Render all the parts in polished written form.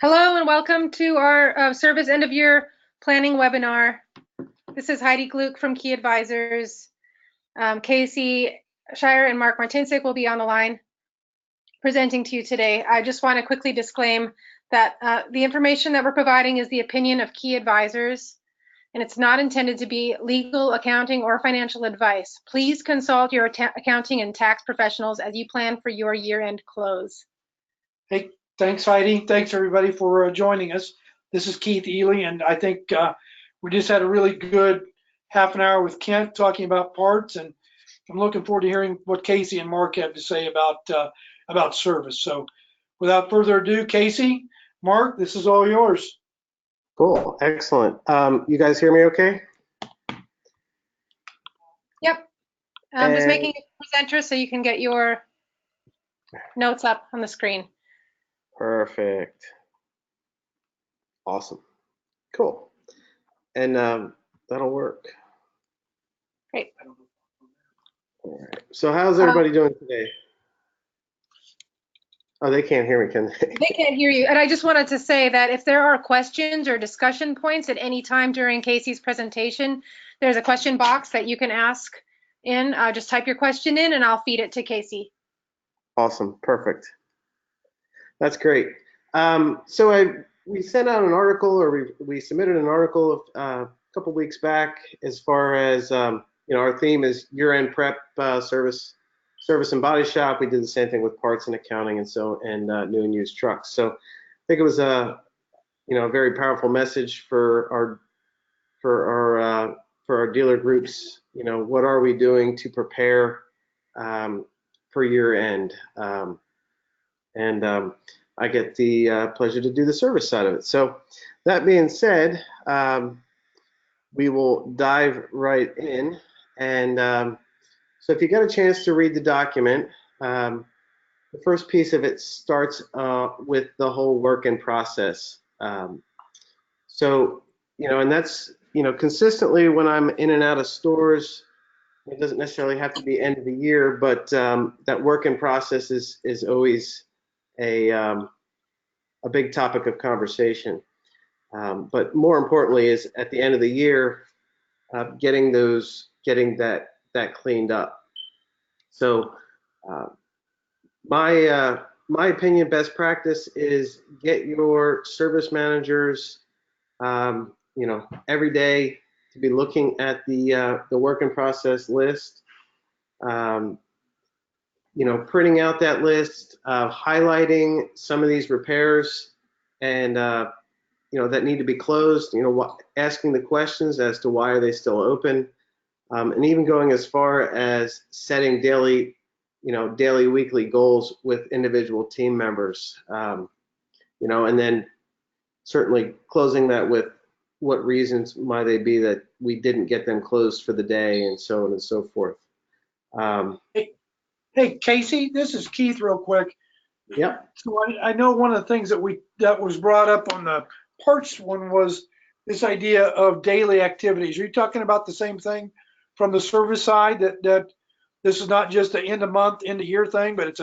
Hello and welcome to our service end of year planning webinar. This is Heidi Gluck from Key Advisors. Casey Scheirer and Mark Martincic will be on the line presenting to you today. I just want to quickly disclaim that the information that we're providing is the opinion of Key Advisors, and it's not intended to be legal, accounting, or financial advice. Please consult your accounting and tax professionals as you plan for your year-end close. Hey, thanks, Heidi. Thanks, everybody, for joining us. This is Keith Ely, and I think we just had a really good half an hour with Kent talking about parts, and I'm looking forward to hearing what Casey and Mark have to say about service. So without further ado, Casey, Mark, this is all yours. Cool, excellent. You guys hear me okay? Yep. I'm just making it presenter so you can get your notes up on the screen. Perfect. Awesome. Cool. And that'll work. Great. All right. So how's everybody doing today? Oh, they can't hear me, can they? They can't hear you. And I just wanted to say that if there are questions or discussion points at any time during Casey's presentation, there's a question box that you can ask in. Just type your question in and I'll feed it to Casey. Awesome. Perfect. That's great. We sent out an article, or we submitted an article a couple weeks back, as far as our theme is year-end prep, service and body shop. We did the same thing with parts and accounting, and new and used trucks. So I think it was a very powerful message for our dealer groups. What are we doing to prepare for year end? I get the pleasure to do the service side of it. So that being said, we will dive right in. And so if you got a chance to read the document, the first piece of it starts with the whole work in process. And that's, consistently when I'm in and out of stores, it doesn't necessarily have to be end of the year, but that work in process is always a big topic of conversation. But more importantly is at the end of the year, getting that cleaned up. So my opinion, best practice is get your service managers, every day to be looking at the work in process list. Printing out that list, highlighting some of these repairs and, that need to be closed, asking the questions as to why are they still open, and even going as far as setting daily, weekly goals with individual team members, and then certainly closing that with what reasons might they be that we didn't get them closed for the day, and so on and so forth. Hey, Casey, this is Keith real quick. Yeah. So I know one of the things that was brought up on the parts one was this idea of daily activities. Are you talking about the same thing from the service side, that this is not just an end of month, end of year thing, but it's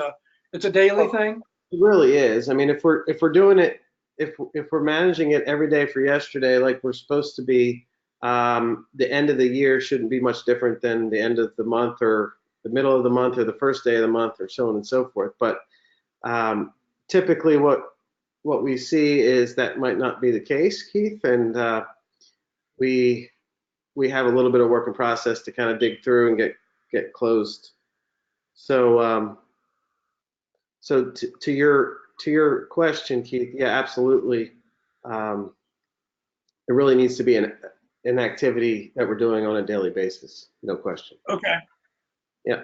a daily thing? It really is. I mean, if we're doing it, if we're managing it every day for yesterday, like we're supposed to be, the end of the year shouldn't be much different than the end of the month or the middle of the month or the first day of the month, or so on and so forth. But typically what we see is that might not be the case, Keith, and we have a little bit of work in process to kind of dig through and get closed. So to your question, Keith, yeah, absolutely. It really needs to be an activity that we're doing on a daily basis, no question. Okay. Yeah.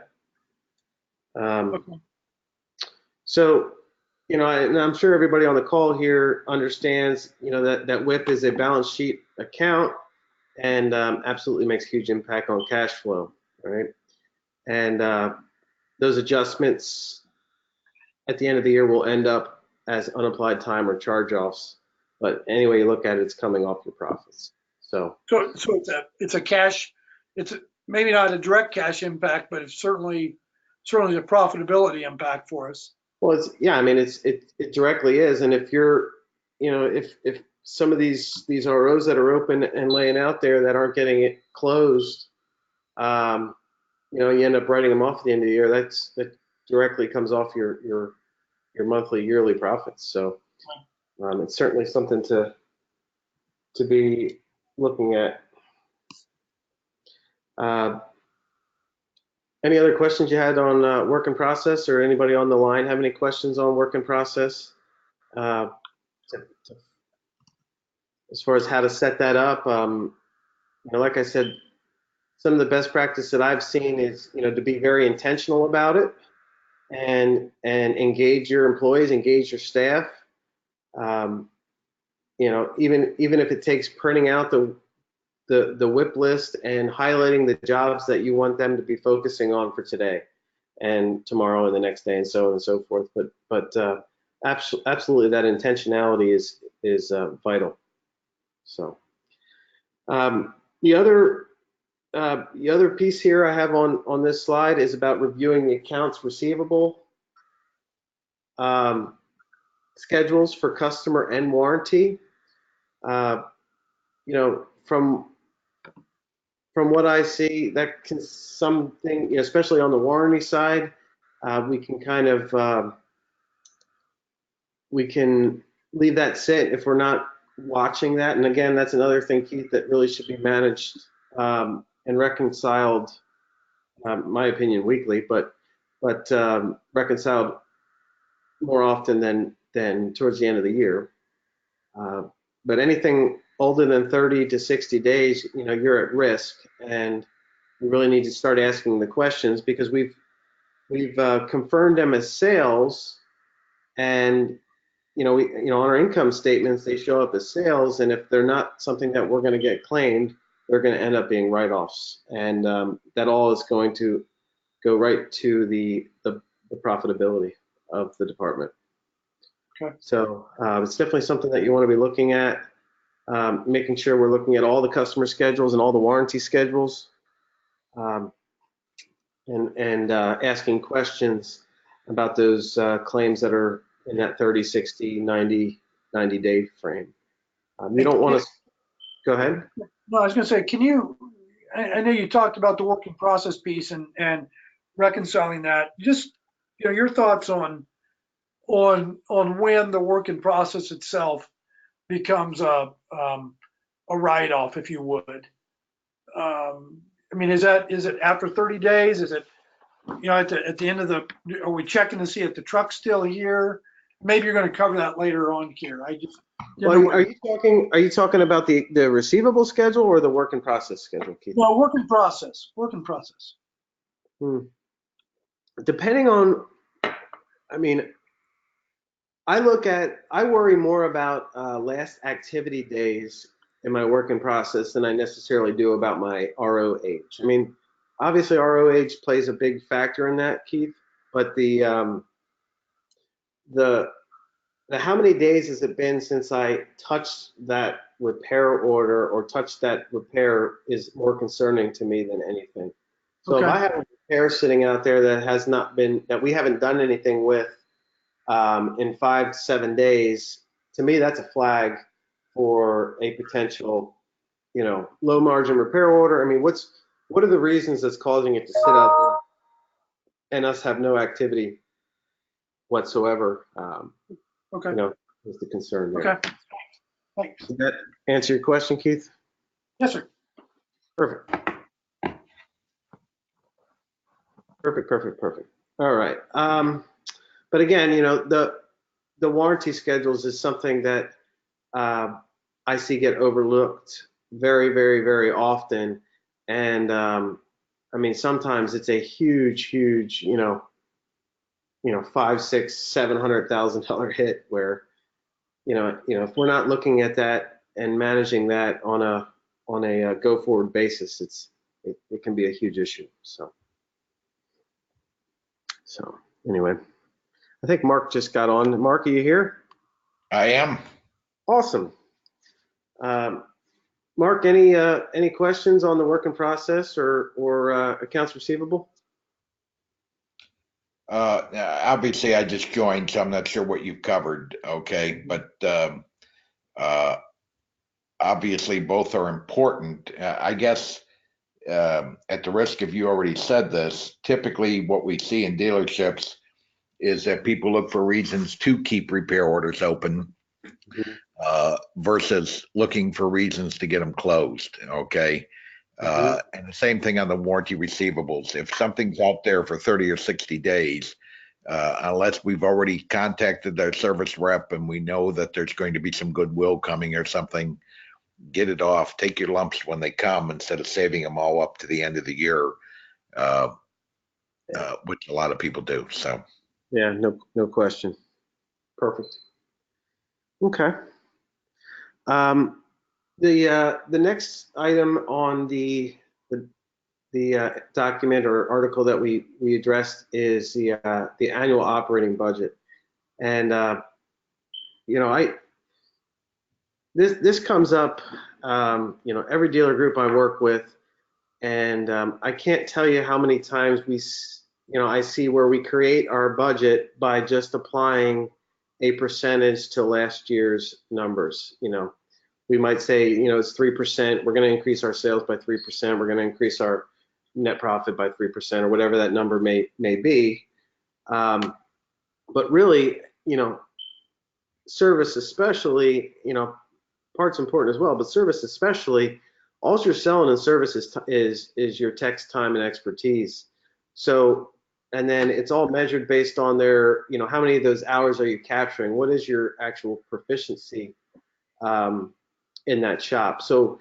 Okay. So, and I'm sure everybody on the call here understands, that WIP is a balance sheet account, and absolutely makes a huge impact on cash flow, right? And those adjustments at the end of the year will end up as unapplied time or charge-offs. But anyway you look at it, it's coming off your profits. So it's a cash, maybe not a direct cash impact, but it's certainly a profitability impact for us. Well, it directly is. And if you're if some of these ROs that are open and laying out there that aren't getting it closed, you end up writing them off at the end of the year. That directly comes off your monthly, yearly profits. So it's certainly something to be looking at. Any other questions you had on work in process, or anybody on the line have any questions on work in process? As far as how to set that up, like I said, some of the best practice that I've seen is, to be very intentional about it and engage your employees, engage your staff. Even if it takes printing out the WIP list and highlighting the jobs that you want them to be focusing on for today and tomorrow and the next day and so on and so forth. But absolutely, that intentionality is vital. So the other piece here I have on this slide is about reviewing the accounts receivable schedules for customer and warranty. From what I see, that can something, especially on the warranty side, we can kind of we can leave that sit if we're not watching that. And again, that's another thing, Keith, that really should be managed and reconciled, my opinion, weekly, but reconciled more often than towards the end of the year. But anything older than 30 to 60 days, you're at risk, and we really need to start asking the questions, because we've confirmed them as sales, and on our income statements they show up as sales, and if they're not something that we're going to get claimed, they're going to end up being write-offs, and that all is going to go right to the profitability of the department. Okay. So it's definitely something that you want to be looking at, making sure we're looking at all the customer schedules and all the warranty schedules, and asking questions about those claims that are in that 30, 60, 90 day frame. You don't want to, go ahead. No, I was going to say, I know you talked about the work in process piece and reconciling that. Just, your thoughts on when the work in process itself becomes a write-off, if you would. Is it after 30 days? Is it, at the end of are we checking to see if the truck's still here? Maybe you're going to cover that later on here. Well, are you talking about the receivable schedule or the work in process schedule, Keith? No, work in process. Depending on, I worry more about last activity days in my work in process than I necessarily do about my ROH. Obviously ROH plays a big factor in that, Keith, but the how many days has it been since I touched that repair order or touched that repair is more concerning to me than anything. So Okay. If I have a repair sitting out there that we haven't done anything with in 5 to 7 days, to me that's a flag for a potential, low margin repair order. What are the reasons that's causing it to sit out there and us have no activity whatsoever? Okay. Is the concern there. Okay. Thanks. Did that answer your question, Keith? Yes, sir. Perfect. All right. But again, the warranty schedules is something that I see get overlooked very, very, very often. And sometimes it's a huge, $500,000, $600,000, $700,000 hit where, if we're not looking at that and managing that on a go forward basis, it can be a huge issue. So anyway, I think Mark just got on. Mark, are you here? I am. Awesome. Mark, any questions on the work in process or accounts receivable? Obviously I just joined, so I'm not sure what you've covered. Okay. But Uh, Obviously, both are important. I guess at the risk of you already said this, typically what we see in dealerships is that people look for reasons to keep repair orders open Mhm. versus looking for reasons to get them closed. Okay. Mhm. And the same thing on the warranty receivables. If something's out there for 30 or 60 days, unless we've already contacted their service rep and we know that there's going to be some goodwill coming or something, get it off. Take your lumps when they come instead of saving them all up to the end of the year, uh, which a lot of people do. So, Yeah, no question. Perfect. Okay. Um, the next item on the document or article that we addressed is the annual operating budget. And I this comes up, every dealer group I work with, and I can't tell you how many times I see where we create our budget by just applying a percentage to last year's numbers. We might say, it's 3%. We're going to increase our sales by 3%. We're going to increase our net profit by 3%, or whatever that number may be. But really, service especially, parts important as well, but service especially, all you're selling in service is your tech's time and expertise. So, and then it's all measured based on their, how many of those hours are you capturing? What is your actual proficiency in that shop? So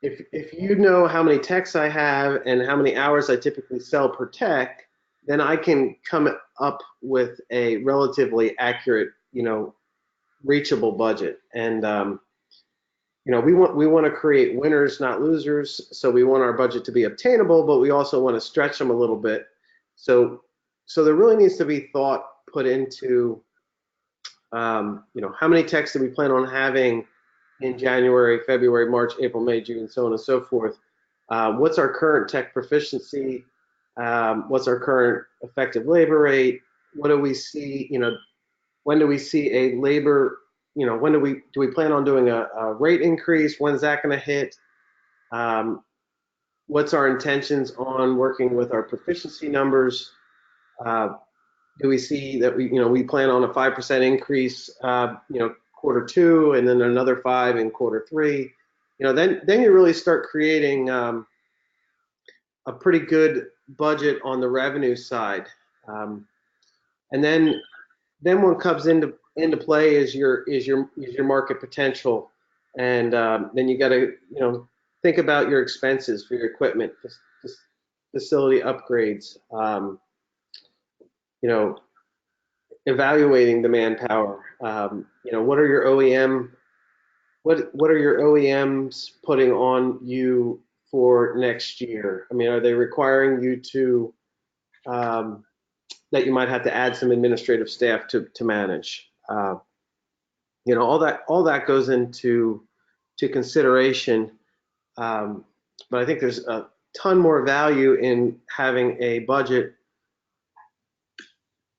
if you know how many techs I have and how many hours I typically sell per tech, then I can come up with a relatively accurate, reachable budget. And we want to create winners, not losers. So we want our budget to be obtainable, but we also want to stretch them a little bit. So there really needs to be thought put into, how many techs do we plan on having in January, February, March, April, May, June, so on and so forth. What's our current tech proficiency? What's our current effective labor rate? What do we see? When do we see a labor? When do we plan on doing a rate increase? When's that going to hit? What's our intentions on working with our proficiency numbers? Do we see that we plan on a 5% increase, quarter two, and then another 5 in quarter three? Then you really start creating a pretty good budget on the revenue side. And then what comes into play is your market potential, and then you got to think about your expenses for your equipment, facility upgrades, evaluating the manpower. What are your OEMs putting on you for next year? I mean, are they requiring you to that you might have to add some administrative staff to manage? All that goes into consideration. But I think there's a ton more value in having a budget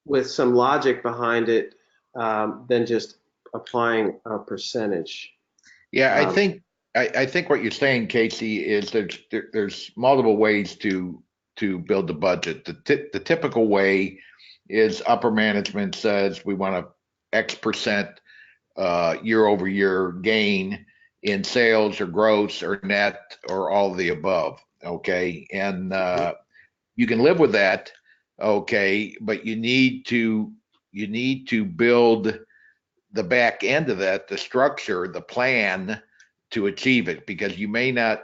with some logic behind it than just applying a percentage. yeah, I think what you're saying, Casey, is there's multiple ways to build the budget. The typical way is upper management says we want a X percent year over year gain in sales or gross or net or all of the above. Okay. And you can live with that. Okay. But you need to build the back end of that, the structure, the plan to achieve it, because you may not,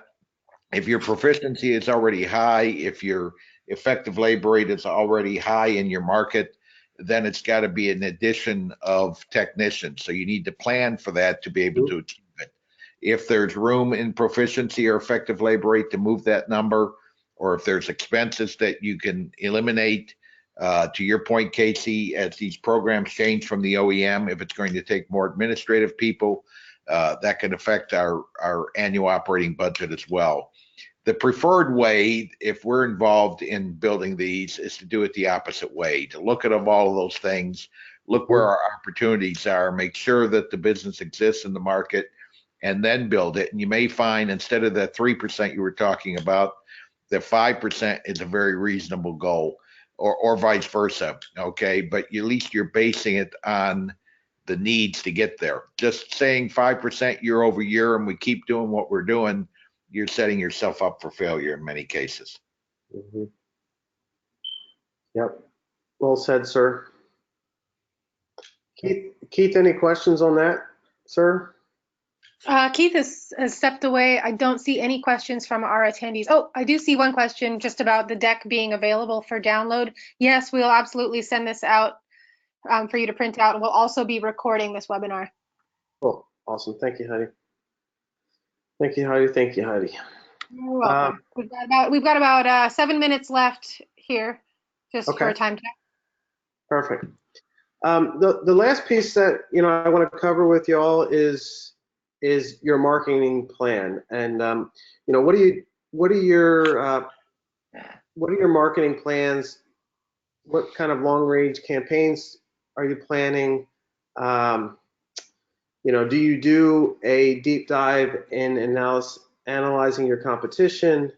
if your proficiency is already high, if your effective labor rate is already high in your market, then it's got to be an addition of technicians. So you need to plan for that to be able to achieve it. If there's room in proficiency or effective labor rate to move that number, or if there's expenses that you can eliminate, to your point, Casey, as these programs change from the OEM, if it's going to take more administrative people, that can affect our annual operating budget as well. The preferred way, if we're involved in building these, is to do it the opposite way, to look at all of those things, look where our opportunities are, make sure that the business exists in the market, and then build it. And you may find instead of the 3% you were talking about, that 5% is a very reasonable goal, or vice versa. Okay, but at least you're basing it on the needs to get there. Just saying 5% year over year and we keep doing what we're doing, you're setting yourself up for failure in many cases. Mhm. Yep. Well said, sir. Keith, any questions on that, sir? Keith has stepped away. I don't see any questions from our attendees. Oh, I do see one question just about the deck being available for download. Yes, we'll absolutely send this out for you to print out, and we'll also be recording this webinar. Oh, awesome. Thank you, Heidi. Thank you, Heidi. Thank you, Heidi. You're welcome. We've got about 7 minutes left here, just Okay. for a time check. Perfect. The last piece that I want to cover with y'all is your marketing plan, and what are your marketing plans? What kind of long range campaigns are you planning? Do you do a deep dive in analyzing your competition?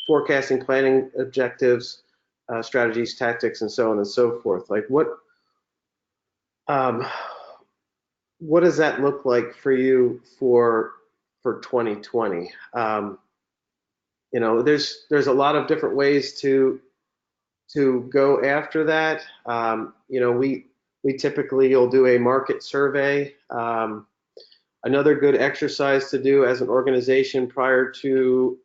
Forecasting, planning objectives, strategies, tactics, and so on and so forth. Like what does that look like for you for 2020? There's a lot of different ways to go after that. We typically will do a market survey. Another good exercise to do as an organization prior to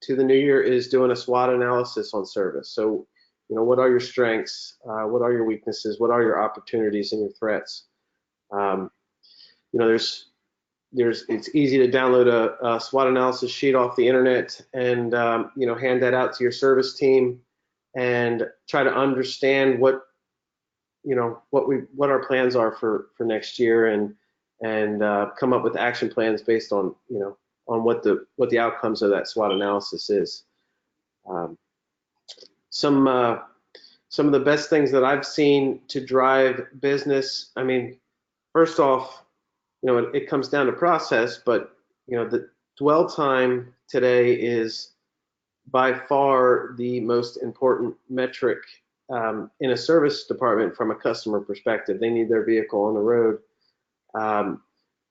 the new year is doing a SWOT analysis on service. So, what are your strengths? What are your weaknesses? What are your opportunities and your threats? It's easy to download a SWOT analysis sheet off the internet and hand that out to your service team and try to understand what our plans are for next year and come up with action plans based on on what the outcomes of that SWOT analysis is. Some of the best things that I've seen to drive business. I mean, first off, it comes down to process, but the dwell time today is by far the most important metric in a service department from a customer perspective. They need their vehicle on the road.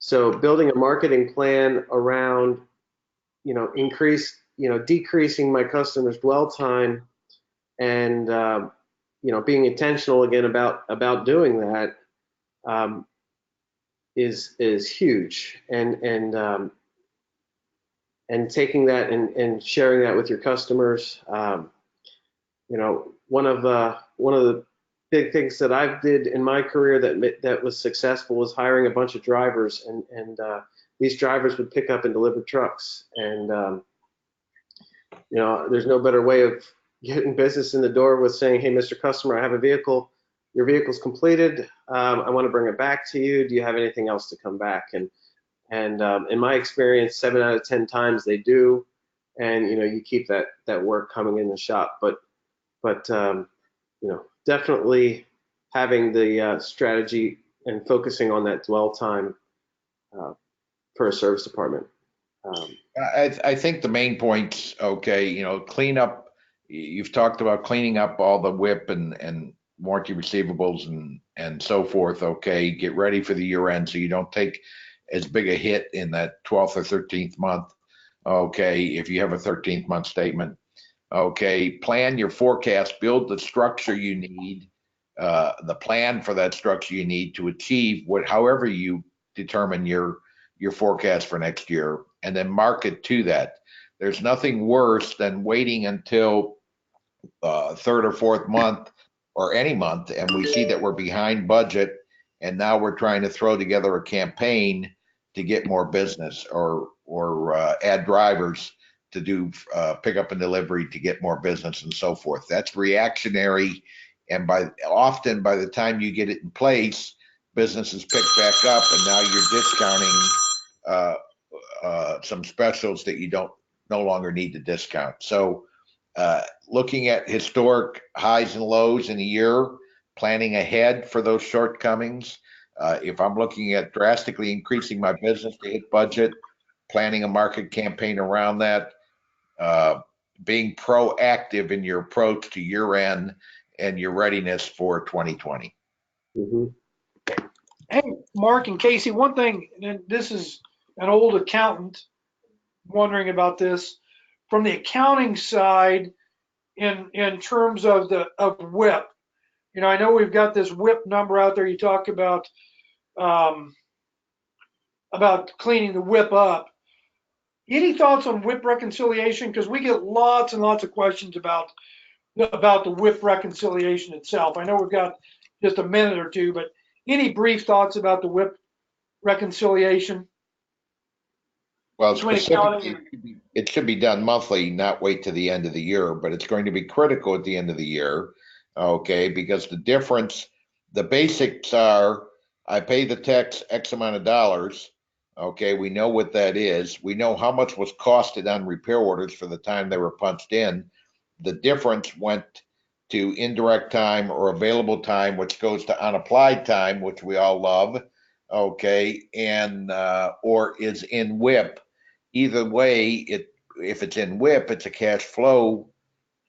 So building a marketing plan around, decreasing my customers' dwell time and, being intentional again about doing that is huge. And taking that and sharing that with your customers. One of the big things that I did in my career that was successful was hiring a bunch of drivers, and these drivers would pick up and deliver trucks. And there's no better way of getting business in the door with saying, "Hey, Mr. Customer, I have a vehicle. Your vehicle's completed. I want to bring it back to you. Do you have anything else to come back?" And in my experience, 7 out of 10 times they do, and you keep that work coming in the shop. But definitely having the strategy and focusing on that dwell time for a service department. I think the main points, okay, clean up. You've talked about cleaning up all the WIP and warranty receivables and so forth. Okay, get ready for the year end so you don't take as big a hit in that 12th or 13th month. Okay, if you have a 13th month statement. Okay, plan your forecast, build the structure you need, the plan for that structure you need to achieve however you determine your forecast for next year, and then market to that. There's nothing worse than waiting until third or fourth month or any month, and we see that we're behind budget, and now we're trying to throw together a campaign to get more business or add drivers to do pickup and delivery to get more business and so forth. That's reactionary, and often by the time you get it in place, business is picked back up, and now you're discounting some specials that you no longer need to discount. So looking at historic highs and lows in a year, planning ahead for those shortcomings. If I'm looking at drastically increasing my business to hit budget, planning a market campaign around that, being proactive in your approach to year end and your readiness for 2020. Mhm. Hey, Mark and Casey, one thing, and this is an old accountant wondering about this. From the accounting side, in terms of WIP, I know we've got this WIP number out there. You talk about cleaning the WIP up. Any thoughts on WIP reconciliation? Because we get lots and lots of questions about the WIP reconciliation itself. I know we've got just a minute or two, but any brief thoughts about the WIP reconciliation? Well, Between accounting specifically, it should be done monthly, not wait to the end of the year, but it's going to be critical at the end of the year, okay? Because the basics are, I pay the techs X amount of dollars, okay? We know what that is. We know how much was costed on repair orders for the time they were punched in. The difference went to indirect time or available time, which goes to unapplied time, which we all love, okay? And, or is in WIP. Either way, if it's in WIP, it's a cash flow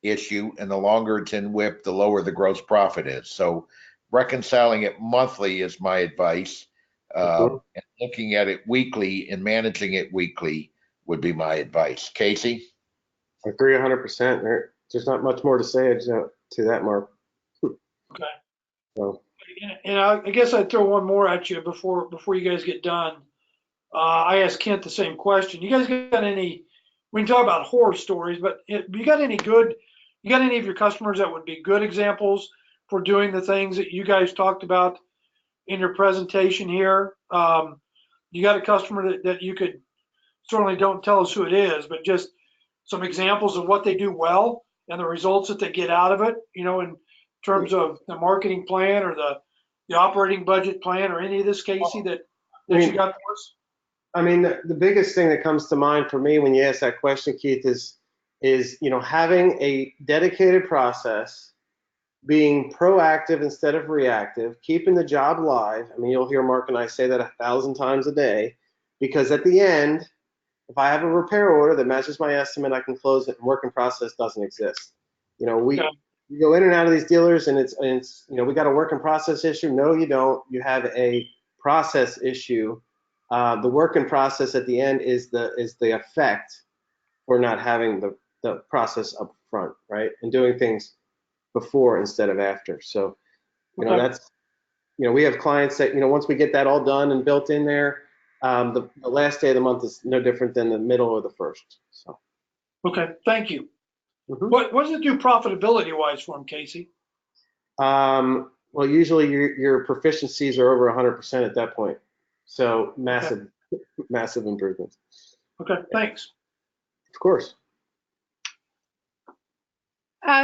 issue, and the longer it's in WIP, the lower the gross profit is. So reconciling it monthly is my advice. Mhm. And looking at it weekly and managing it weekly would be my advice. Casey? I agree 100%. There's not much more to say to that, Mark. Okay. So, And I guess I'd throw one more at you before you guys get done. I asked Kent the same question. You guys got any? We can talk about horror stories, but you got any of your customers that would be good examples for doing the things that you guys talked about in your presentation here? You got a customer that you could, certainly don't tell us who it is, but just some examples of what they do well and the results that they get out of it, in terms of the marketing plan or the operating budget plan or any of this, Casey, that you got for us? I mean, the biggest thing that comes to mind for me when you ask that question, Keith, is having a dedicated process, being proactive instead of reactive, keeping the job live. I mean, you'll hear Mark and I say that 1,000 times a day, because at the end, if I have a repair order that matches my estimate, I can close it. Work in process doesn't exist. We go in and out of these dealers, and it's we got a work in process issue. No, you don't. You have a process issue. The work in process at the end is the effect for not having the process up front, right? And doing things before instead of after. So, that's, we have clients that, once we get that all done and built in there, the last day of the month is no different than the middle or the first. So. Okay, thank you. Mhm. What does it do profitability wise for them, Casey? Well, usually your proficiencies are over 100% at that point. So massive improvements. Okay, thanks. Of course.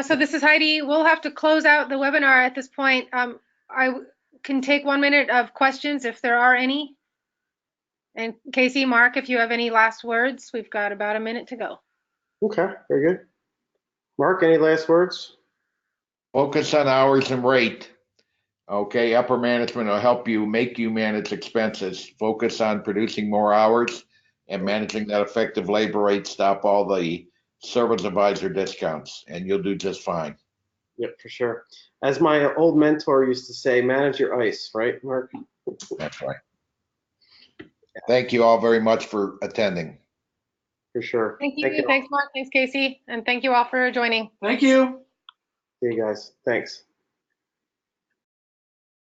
So this is Heidi. We'll have to close out the webinar at this point. I can take 1 minute of questions if there are any. And Casey, Mark, if you have any last words, we've got about a minute to go. Okay, very good. Mark, any last words? Focus on hours and rate. Okay, upper management will make you manage expenses. Focus on producing more hours and managing that effective labor rate. Stop all the service advisor discounts, and you'll do just fine. Yep, for sure. As my old mentor used to say, manage your ice, right, Mark? That's right. Thank you all very much for attending. For sure. Thank you. Thanks, Mark. Thanks, Casey. And thank you all for joining. Thank you. See you guys. Thanks.